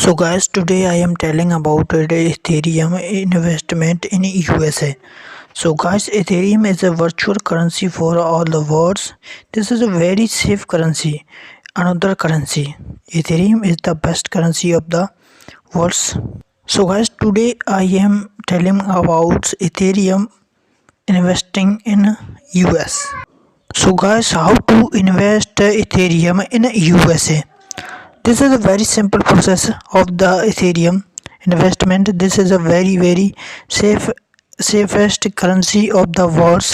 So guys, today I am telling about the Ethereum investment in USA. So guys, Ethereum is a virtual currency for all the world. This is a very safe currency. Another currency. Ethereum is the best currency of the world. So guys, today I am telling about Ethereum investing in US. So guys, how to invest Ethereum in USA? This is a very simple process of the Ethereum investment. This is a very safest currency of the world.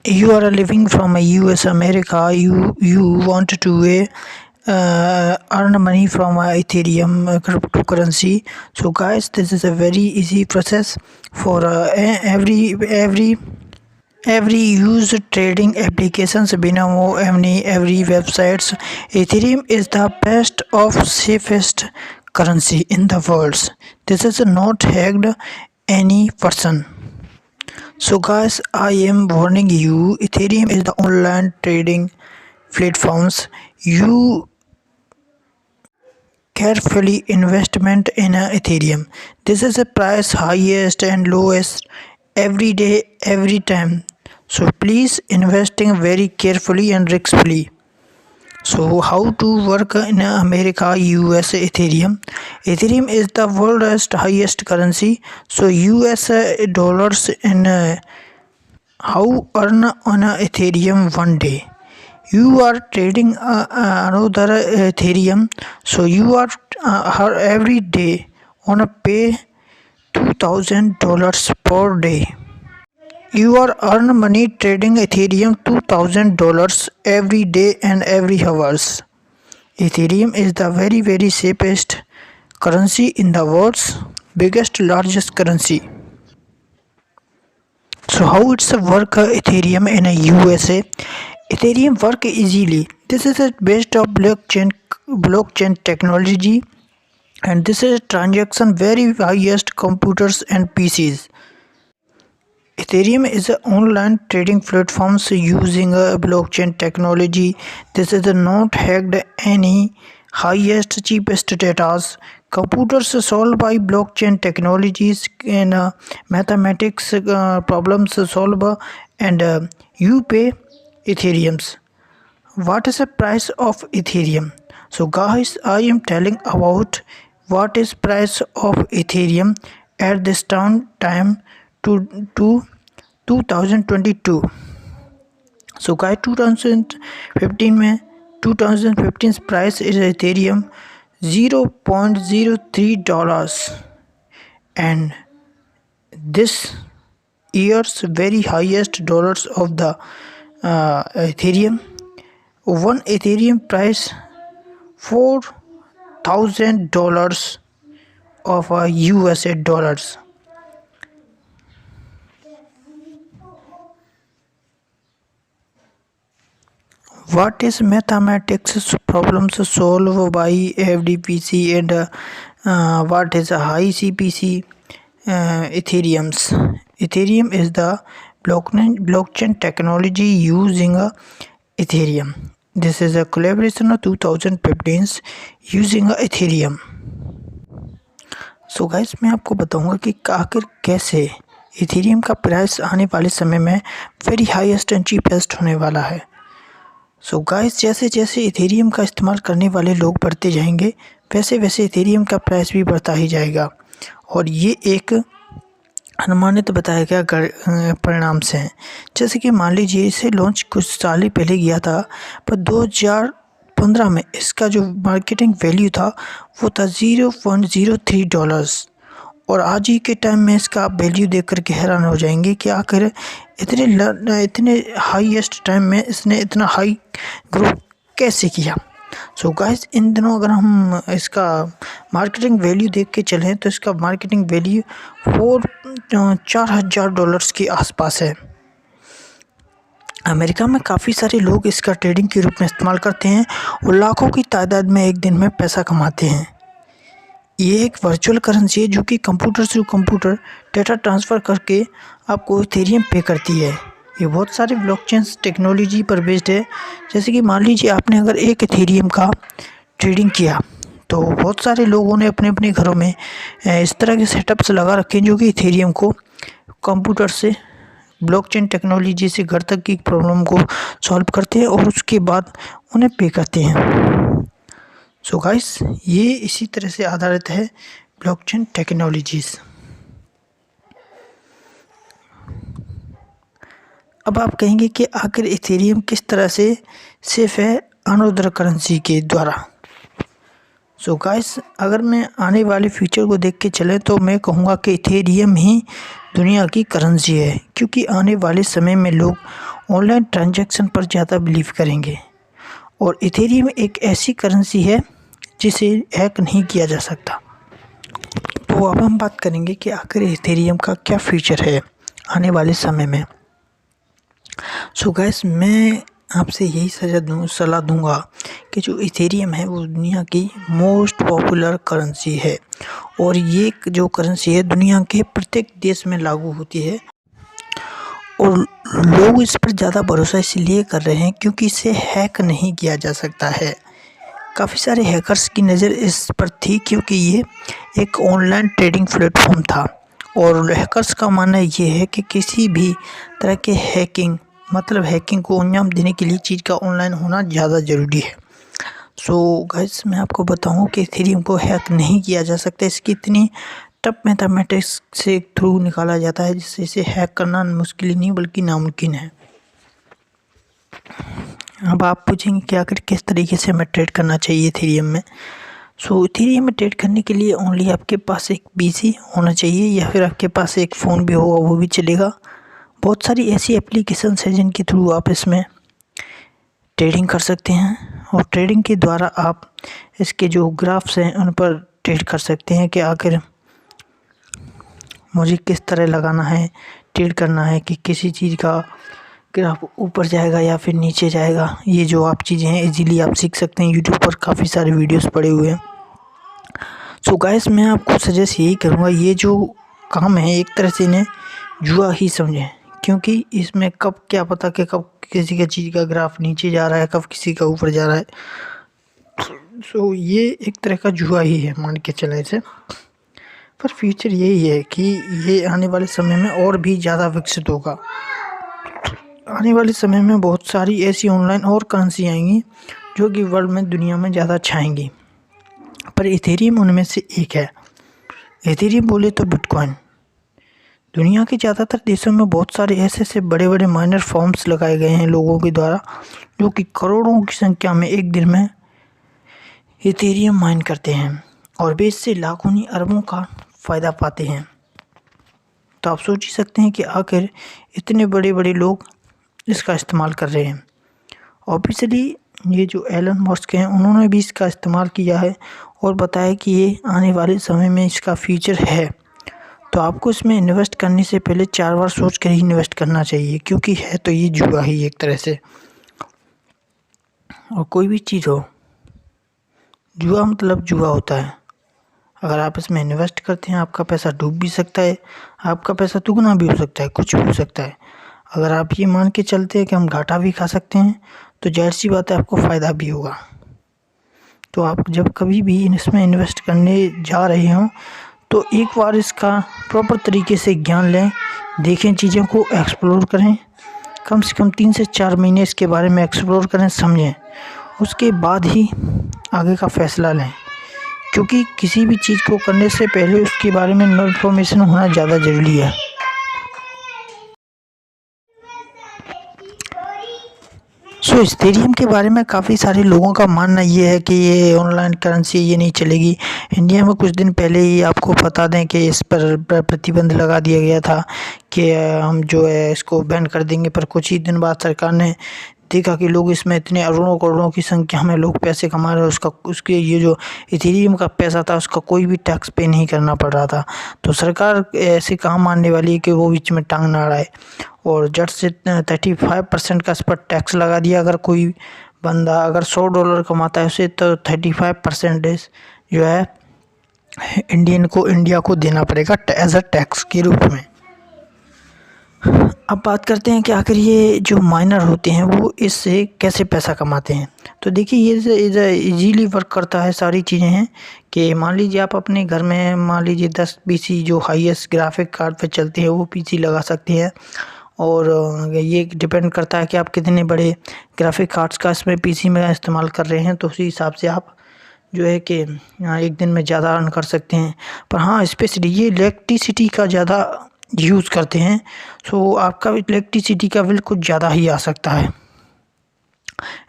You are living from a US America. You want to earn money from Ethereum cryptocurrency. So guys, this is a very easy process for every use trading applications Binamo every websites. Ethereum is the best of safest currency in the world. This is not hacked any person. So guys, I am warning you, Ethereum is the online trading platforms. You carefully investment in Ethereum. This is a price highest and lowest every day, every time. So please investing very carefully and riskfully. So how to work in America, US, Ethereum? Ethereum is the world's highest currency. So US dollars in how earn on Ethereum one day. You are trading another Ethereum, so you are every day on a pay $2,000 per day. You are earn money trading Ethereum $2,000 every day and every hours. Ethereum is the very safest currency in the world's biggest largest currency. So how it's a work Ethereum in a USA? Ethereum work easily. This is based on blockchain technology, and this is transaction very highest computers and PCs. Ethereum is an online trading platform using a blockchain technology. This is not hacked any highest cheapest data. Computers solved by blockchain technologies and mathematics problems solved, and you pay Ethereums. What is the price of Ethereum? So guys, I am telling about what is price of Ethereum at this time to 2022. So guys, 2015 में 2015 price is Ethereum $0.03, and this year's very highest dollars of the Ethereum. One Ethereum price $4,000 of USA dollars. What is mathematics problems solved by FDPC, and what is a high CPC Ethereums? Ethereum is the blockchain technology using Ethereum. This is a collaboration of 2015 using Ethereum. So guys, मैं आपको बताऊंगा कि आखिर कैसे Ethereum का price आने वाले समय में वेरी हाईएस्ट एंड चीपेस्ट होने वाला है. सो गाइस, जैसे जैसे इथेरियम का इस्तेमाल करने वाले लोग बढ़ते जाएंगे, वैसे वैसे इथेरियम का प्राइस भी बढ़ता ही जाएगा. और ये एक अनुमानित बताया गया परिणाम से हैं. जैसे कि मान लीजिए इसे लॉन्च कुछ साल ही पहले किया था, पर 2015 में इसका जो मार्केटिंग वैल्यू था वो था $0.03, और आज ही के टाइम में इसका आप वैल्यू देख कर के हैरान हो जाएंगे कि आखिर इतने हाईएस्ट टाइम में इसने इतना हाई ग्रो कैसे किया. सो गाइस, इन दिनों अगर हम इसका मार्केटिंग वैल्यू देख के चलें तो इसका मार्केटिंग वैल्यू $4,000 के आसपास है. अमेरिका में काफ़ी सारे लोग इसका ट्रेडिंग के रूप में इस्तेमाल करते हैं और लाखों की तादाद में एक दिन में पैसा कमाते हैं. ये एक वर्चुअल करेंसी है जो कि कंप्यूटर से कंप्यूटर डेटा ट्रांसफ़र करके आपको इथेरियम पे करती है. ये बहुत सारे ब्लॉकचेन टेक्नोलॉजी पर बेस्ड है. जैसे कि मान लीजिए आपने अगर एक इथेरियम का ट्रेडिंग किया तो बहुत सारे लोगों ने अपने अपने घरों में इस तरह के सेटअप्स लगा रखे हैं जो कि इथेरियम को कंप्यूटर से ब्लॉकचेन टेक्नोलॉजी से घर तक की प्रॉब्लम को सॉल्व करते हैं और उसके बाद उन्हें पे करते हैं। सो गाइस, ये इसी तरह से आधारित है ब्लॉकचेन टेक्नोलॉजीज़। अब आप कहेंगे कि आखिर इथेरियम किस तरह से सेफ है अनदर करेंसी के द्वारा। सो गाइस, अगर मैं आने वाले फ्यूचर को देख के चलें तो मैं कहूँगा कि इथेरियम ही दुनिया की करेंसी है, क्योंकि आने वाले समय में लोग ऑनलाइन ट्रांजैक्शन पर ज़्यादा बिलीव करेंगे और इथेरियम एक ऐसी करेंसी है जिसे हैक नहीं किया जा सकता। तो अब हम बात करेंगे कि आखिर इथेरियम का क्या फ्यूचर है आने वाले समय में। सो गाइस, मैं आपसे यही सलाह दूंगा कि जो इथेरियम है वो दुनिया की मोस्ट पॉपुलर करेंसी है और ये जो करेंसी है दुनिया के प्रत्येक देश में लागू होती है और लोग इस पर ज़्यादा भरोसा इसलिए कर रहे हैं क्योंकि इसे हैक नहीं किया जा सकता है। काफ़ी सारे हैकर्स की नज़र इस पर थी क्योंकि ये एक ऑनलाइन ट्रेडिंग प्लेटफॉर्म था और हैकर्स का मानना ये है कि किसी भी तरह के हैकिंग को अंजाम देने के लिए चीज़ का ऑनलाइन होना ज़्यादा ज़रूरी है। सो गाइस, मैं आपको बताऊं कि इथेरियम को हैक नहीं किया जा सकता। इसकी इतनी टफ मैथमेटिक्स से थ्रू निकाला जाता है जिससे इसे हैक करना मुश्किल नहीं बल्कि नामुमकिन है। अब आप पूछेंगे कि आखिर किस तरीके से हमें ट्रेड करना चाहिए इथेरियम में। सो इथेरियम में ट्रेड करने के लिए ओनली आपके पास एक पीसी होना चाहिए या फिर आपके पास एक फ़ोन भी होगा वो भी चलेगा। बहुत सारी ऐसी एप्लीकेशंस हैं जिनके थ्रू आप इसमें ट्रेडिंग कर सकते हैं और ट्रेडिंग के द्वारा आप इसके जो ग्राफ्स हैं उन पर ट्रेड कर सकते हैं कि आखिर मुझे किस तरह लगाना है, ट्रेड करना है कि किसी चीज़ का ग्राफ ऊपर जाएगा या फिर नीचे जाएगा। ये जो आप चीज़ें हैं इजीली आप सीख सकते हैं। यूट्यूब पर काफ़ी सारे वीडियोस पड़े हुए हैं। सो गाइस, मैं आपको सजेस्ट यही करूँगा, ये जो काम है एक तरह से इन्हें जुआ ही समझें, क्योंकि इसमें कब क्या पता कि कब किसी का चीज़ का ग्राफ नीचे जा रहा है, कब किसी का ऊपर जा रहा है। सो ये एक तरह का जुआ ही है, मान के चलें इसे। पर फ्यूचर यही है कि ये आने वाले समय में और भी ज़्यादा विकसित होगा। आने वाले समय में बहुत सारी ऐसी ऑनलाइन और करेंसी आएंगी जो कि वर्ल्ड में दुनिया में ज़्यादा छाएंगी, पर इथेरियम उनमें से एक है। इथेरियम बोले तो बिटकॉइन। दुनिया के ज़्यादातर देशों में बहुत सारे ऐसे बड़े बड़े माइनर फॉर्म्स लगाए गए हैं लोगों के द्वारा, जो कि करोड़ों की संख्या में एक दिन में इथेरियम माइन करते हैं और वे इससे लाखों नहीं अरबों का फ़ायदा पाते हैं। तो आप सोच ही सकते हैं कि आखिर इतने बड़े बड़े लोग इसका इस्तेमाल कर रहे हैं। ऑब्वियसली ये जो एलन मस्क हैं उन्होंने भी इसका इस्तेमाल किया है और बताया कि ये आने वाले समय में इसका फ्यूचर है। तो आपको इसमें इन्वेस्ट करने से पहले 4 बार सोच कर ही इन्वेस्ट करना चाहिए, क्योंकि है तो ये जुआ ही एक तरह से। और कोई भी चीज़ हो, जुआ मतलब जुआ होता है। अगर आप इसमें इन्वेस्ट करते हैं आपका पैसा डूब भी सकता है, आपका पैसा दुगना भी हो सकता है, कुछ भी हो सकता है। अगर आप ये मान के चलते हैं कि हम घाटा भी खा सकते हैं तो जाहिर सी बात है आपको फ़ायदा भी होगा। तो आप जब कभी भी इसमें इन्वेस्ट करने जा रहे हों तो एक बार इसका प्रॉपर तरीके से ज्ञान लें, देखें, चीज़ों को एक्सप्लोर करें। कम से कम 3 से 4 महीने इसके बारे में एक्सप्लोर करें, समझें, उसके बाद ही आगे का फ़ैसला लें, क्योंकि किसी भी चीज़ को करने से पहले उसके बारे में इन्फॉर्मेशन होना ज़्यादा ज़रूरी है। सो इथेरियम के बारे में काफ़ी सारे लोगों का मानना ये है कि ये ऑनलाइन करेंसी ये नहीं चलेगी। इंडिया में कुछ दिन पहले ही आपको बता दें कि इस पर प्रतिबंध लगा दिया गया था कि हम जो है इसको बैन कर देंगे, पर कुछ ही दिन बाद सरकार ने देखा कि लोग इसमें इतने अरबों करोड़ों की संख्या में लोग पैसे कमा रहे हैं, उसके ये जो इथेरियम का पैसा था उसका कोई भी टैक्स पे नहीं करना पड़ रहा था। तो सरकार ऐसे कहाँ मानने वाली है कि वो बीच में टांग ना अड़ाए और जट से 35% का इस पर टैक्स लगा दिया। अगर कोई बंदा अगर $100 कमाता है उसे तो 35% जो है इंडिया को देना पड़ेगा एज अ टैक्स के रूप में। अब बात करते हैं कि आखिर ये जो माइनर होते हैं वो इससे कैसे पैसा कमाते हैं। तो देखिए ये इजीली वर्क करता है। सारी चीज़ें हैं कि मान लीजिए आप अपने घर में मान लीजिए 10 पीसी जो हाईएस्ट ग्राफिक कार्ड पे चलते हैं वो पीसी लगा सकते हैं। और ये डिपेंड करता है कि आप कितने बड़े ग्राफिक कार्ड्स का इसमें पीसी में इस्तेमाल कर रहे हैं, तो उसी हिसाब से आप जो है कि एक दिन में ज़्यादा अर्न कर सकते हैं। पर हाँ, स्पेशली ये इलेक्ट्रिसिटी का ज़्यादा यूज़ करते हैं, सो आपका इलेक्ट्रिसिटी का बिल कुछ ज़्यादा ही आ सकता है।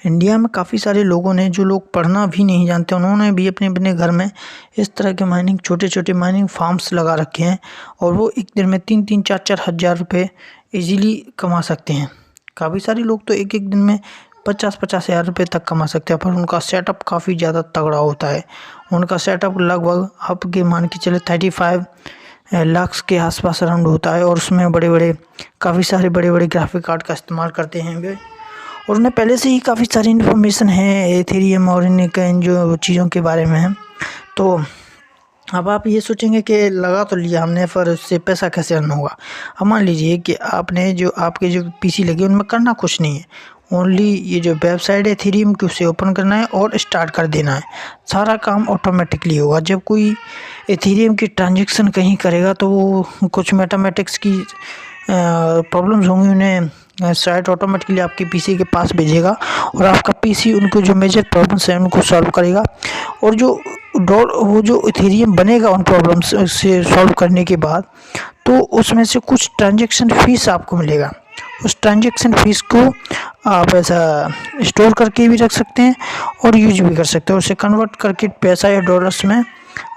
इंडिया में काफ़ी सारे लोगों ने, जो लोग पढ़ना भी नहीं जानते, उन्होंने भी अपने अपने घर में इस तरह के माइनिंग छोटे छोटे माइनिंग फार्म्स लगा रखे हैं और वो एक दिन में 3-3 4-4 हज़ार रुपये ईजीली कमा सकते हैं। काफ़ी सारे लोग तो एक एक दिन में 50-50 हज़ार रुपये तक कमा सकते हैं, पर उनका सेटअप काफ़ी ज़्यादा तगड़ा होता है। उनका सेटअप लगभग आपके मान के चले 35 लाख के आसपास अराउंड होता है और उसमें काफ़ी सारे बड़े बड़े ग्राफिक कार्ड का इस्तेमाल करते हैं वे। और उन्हें पहले से ही काफ़ी सारी इन्फॉर्मेशन है एथेरियम और इन जो चीज़ों के बारे में है। तो अब आप ये सोचेंगे कि लगा तो लिया हमने, पर उससे पैसा कैसे अर्न होगा। अब मान लीजिए कि आपने जो आपके जो पीसी लगे उनमें करना कुछ नहीं है, ओनली ये जो वेबसाइट है एथेरियम की उसे ओपन करना है और स्टार्ट कर देना है। सारा काम ऑटोमेटिकली होगा। जब कोई एथेरियम की ट्रांजेक्शन कहीं करेगा तो वो कुछ मैथमेटिक्स की प्रॉब्लम्स होंगी, उन्हें साइट ऑटोमेटिकली आपके पीसी के पास भेजेगा और आपका पीसी उनको जो मेजर प्रॉब्लम्स हैं उनको सॉल्व करेगा। और वो जो इथेरियम बनेगा उन प्रॉब्लम्स से सॉल्व करने के बाद, तो उसमें से कुछ ट्रांजैक्शन फ़ीस आपको मिलेगा। उस ट्रांजैक्शन फ़ीस को आप ऐसा स्टोर करके भी रख सकते हैं और यूज भी कर सकते हैं। उसे कन्वर्ट करके पैसा या डॉलर्स में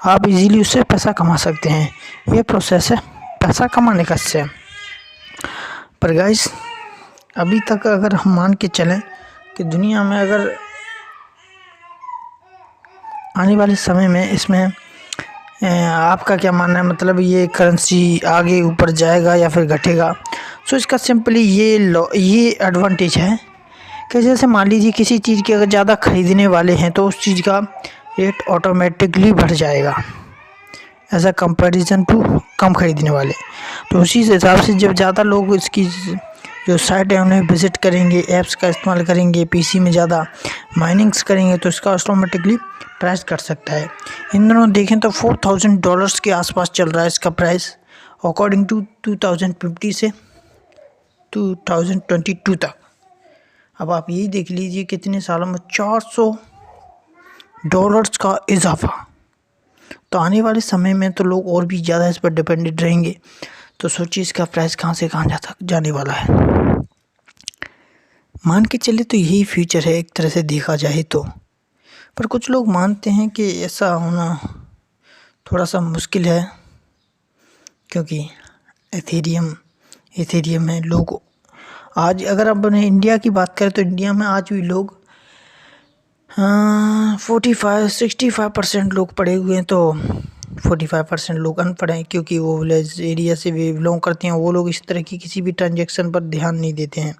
आप इजीली उससे पैसा कमा सकते हैं। ये प्रोसेस है पैसा कमाने का इससे। पर गाइस, अभी तक अगर हम मान के चलें कि दुनिया में अगर आने वाले समय में इसमें आपका क्या मानना है, मतलब ये करेंसी आगे ऊपर जाएगा या फिर घटेगा। सो इसका सिंपली ये एडवांटेज है कि जैसे मान लीजिए किसी चीज़ के अगर ज़्यादा ख़रीदने वाले हैं तो उस चीज़ का रेट ऑटोमेटिकली बढ़ जाएगा एज अ कंपैरिजन टू कम ख़रीदने वाले। तो उसी हिसाब से जब ज़्यादा लोग इसकी जो साइट है उन्हें विज़िट करेंगे, ऐप्स का इस्तेमाल करेंगे, पीसी में ज़्यादा माइनिंग्स करेंगे, तो इसका ऑटोमेटिकली प्राइस घट सकता है। इन दोनों देखें तो $4000 के आसपास चल रहा है इसका प्राइस अकॉर्डिंग टू 2050 से 2022 तक। अब आप यही देख लीजिए कितने सालों में $400 का इजाफा। तो आने वाले समय में तो लोग और भी ज़्यादा इस पर डिपेंडेंट रहेंगे। तो सोचिए इसका प्राइस कहाँ से कहाँ जाने वाला है। मान के चले तो यही फ्यूचर है एक तरह से देखा जाए तो। पर कुछ लोग मानते हैं कि ऐसा होना थोड़ा सा मुश्किल है, क्योंकि एथेरियम में लोग आज, अगर अपने इंडिया की बात करें तो इंडिया में आज भी लोग 45-65% लोग पढ़े हुए हैं, तो 45% लोग अनपढ़ हैं, क्योंकि वो विलेज एरिया से भी बिलोंग करते हैं। वो लोग इस तरह की किसी भी ट्रांजैक्शन पर ध्यान नहीं देते हैं।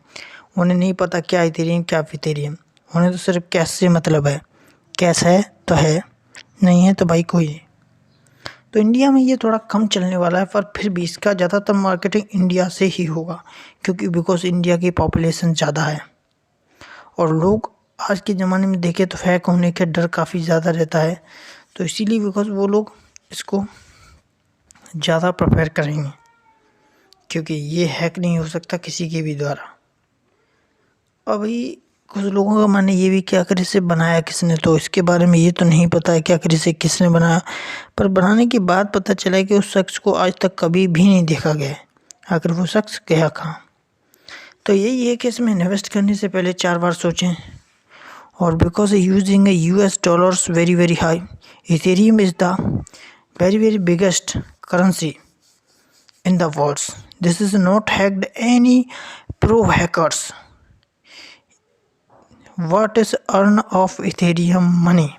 उन्हें नहीं पता क्या इथेरियम क्या फिथेरियम, उन्हें तो सिर्फ कैश से मतलब है। कैश है तो है, नहीं है तो भाई कोई नहीं। तो इंडिया में ये थोड़ा कम चलने वाला है, पर फिर भी इसका ज़्यादातर मार्केटिंग इंडिया से ही होगा, क्योंकि बिकॉज इंडिया की पॉपुलेशन ज़्यादा है और लोग आज के ज़माने में देखें तो हैक होने का डर काफ़ी ज़्यादा रहता है। तो इसीलिए बिकॉज वो लोग इसको ज़्यादा प्रेफर करेंगे, क्योंकि ये हैक नहीं हो सकता किसी के भी द्वारा। अभी कुछ लोगों का मानना ये भी कि आखिर इसे बनाया किसने, तो इसके बारे में ये तो नहीं पता है कि आखिर इसे किसने बनाया। पर बनाने के बाद पता चला कि उस शख्स को आज तक कभी भी नहीं देखा गया है। आखिर वो शख्स गया कहाँ। तो यही है कि इसमें इन्वेस्ट करने से पहले 4 बार सोचें। और because using US dollars very very high, Ethereum is the very biggest currency in the world. This is not hacked any pro hackers. What is earn of Ethereum money?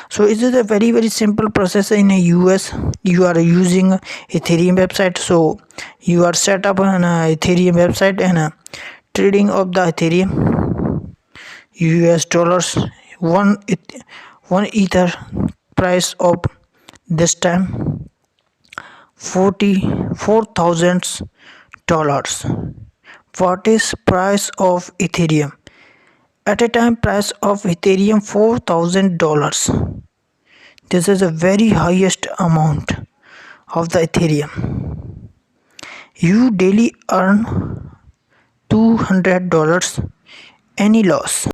So it is a very simple process in a US. You are using Ethereum website, so you are set up an Ethereum website and trading of the Ethereum US dollars. One ether price of this time $44,000. what is price of Ethereum? At a time price of Ethereum $4,000. This is the very highest amount of the Ethereum. You daily earn $200. Any loss?